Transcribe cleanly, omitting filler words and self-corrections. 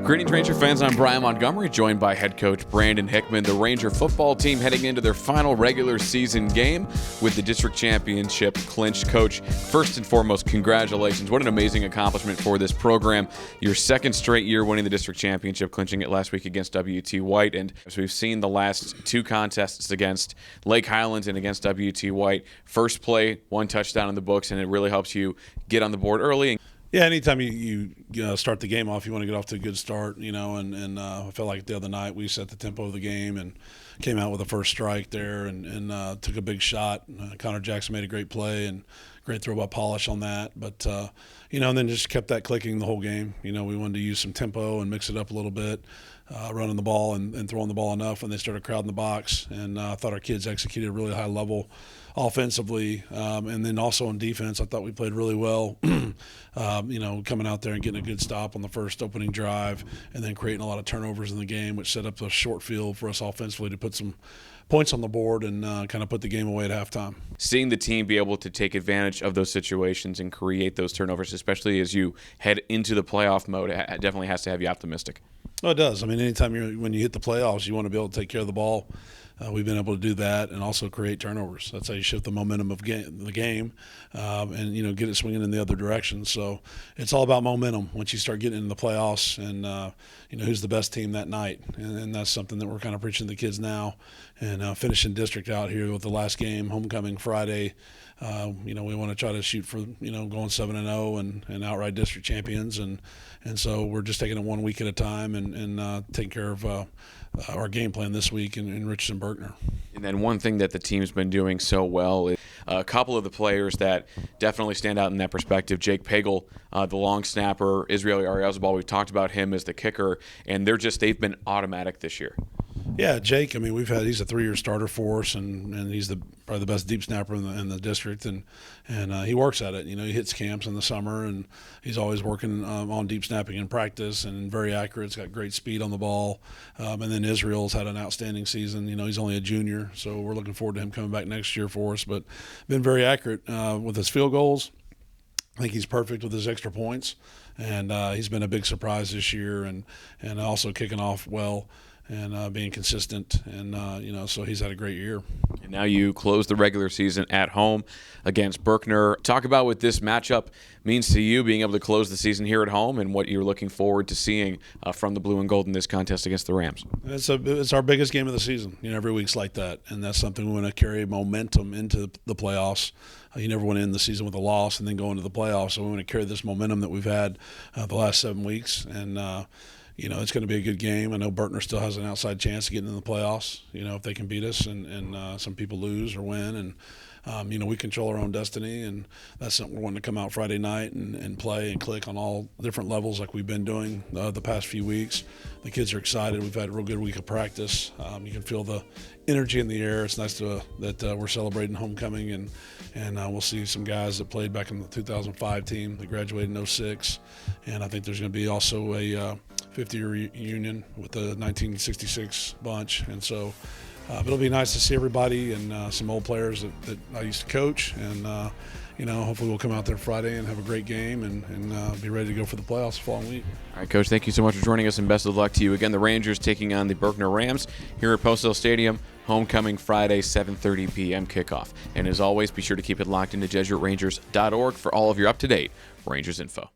Greetings, Ranger fans. I'm Bryan Montgomery, joined by head coach Brandon Hickman. The Ranger football team heading into their final regular season game with the district championship clinched. Coach, first and foremost, congratulations. What an amazing accomplishment for this program. Your second straight year winning the district championship, clinching it last week against W.T. White. And as we've seen the last two contests against Lake Highlands and against W.T. White, first play, one touchdown in the books, and it really helps you get on the board early. Yeah, anytime you start the game off, you want to get off to a good start, and I felt like the other night we set the tempo of the game and came out with a first strike there and took a big shot. Connor Jackson made a great play and great throw by Polish on that. But, and then just kept that clicking the whole game. We wanted to use some tempo and mix it up a little bit, running the ball and throwing the ball enough when they started crowding the box. And I thought our kids executed a really high level offensively, and then also on defense, I thought we played really well. Coming out there and getting a good stop on the first opening drive, and then creating a lot of turnovers in the game, which set up a short field for us offensively to put some points on the board and kind of put the game away at halftime. Seeing the team be able to take advantage of those situations and create those turnovers, especially as you head into the playoff mode, it definitely has to have you optimistic. Oh, it does. I mean, anytime when you hit the playoffs, you want to be able to take care of the ball. We've been able to do that and also create turnovers. That's how you shift the momentum of the game and, get it swinging in the other direction. So it's all about momentum once you start getting into the playoffs and, who's the best team that night. And that's something that we're kind of preaching to the kids now. And finishing district out here with the last game, homecoming Friday, we want to try to shoot for, going 7-0 and outright district champions. And so we're just taking it 1 week at a time and taking care of our game plan this week in Richardson Berkner. And then one thing that the team's been doing so well is a couple of the players that definitely stand out in that perspective. Jake Pagel, the long snapper, Israeli Ariazabal, we've talked about him as the kicker, and they've been automatic this year. Yeah, Jake, I mean, he's a 3-year starter for us, and he's probably the best deep snapper in the district, and he works at it. He hits camps in the summer, and he's always working on deep snapping in practice, and very accurate. He's got great speed on the ball. And then Israel's had an outstanding season. He's only a junior, so we're looking forward to him coming back next year for us, but been very accurate with his field goals. I think he's perfect with his extra points, and he's been a big surprise this year, and also kicking off well and being consistent, and so he's had a great year. And now you close the regular season at home against Berkner. Talk about what this matchup means to you, being able to close the season here at home, and what you're looking forward to seeing from the blue and gold in this contest against the Rams. It's our biggest game of the season. Every week's like that, and that's something we want to carry momentum into the playoffs. You never want to end the season with a loss and then go into the playoffs, so we want to carry this momentum that we've had the last 7 weeks, and it's going to be a good game. I know Berkner still has an outside chance of getting in the playoffs, if they can beat us, and some people lose or win. And, we control our own destiny, and that's something we're wanting to come out Friday night and play and click on all different levels like we've been doing the past few weeks. The kids are excited. We've had a real good week of practice. You can feel the energy in the air. It's nice that we're celebrating homecoming, and we'll see some guys that played back in the 2005 team. They graduated in 06, and I think there's going to be also a 50-year reunion with the 1966 bunch, and so it'll be nice to see everybody and some old players that I used to coach, and hopefully we'll come out there Friday and have a great game and be ready to go for the playoffs the following week. All right, Coach, thank you so much for joining us, and best of luck to you. Again, the Rangers taking on the Berkner Rams here at Post Hill Stadium. Homecoming Friday, 7:30 p.m. kickoff. And as always, be sure to keep it locked into JesuitRangers.org for all of your up-to-date Rangers info.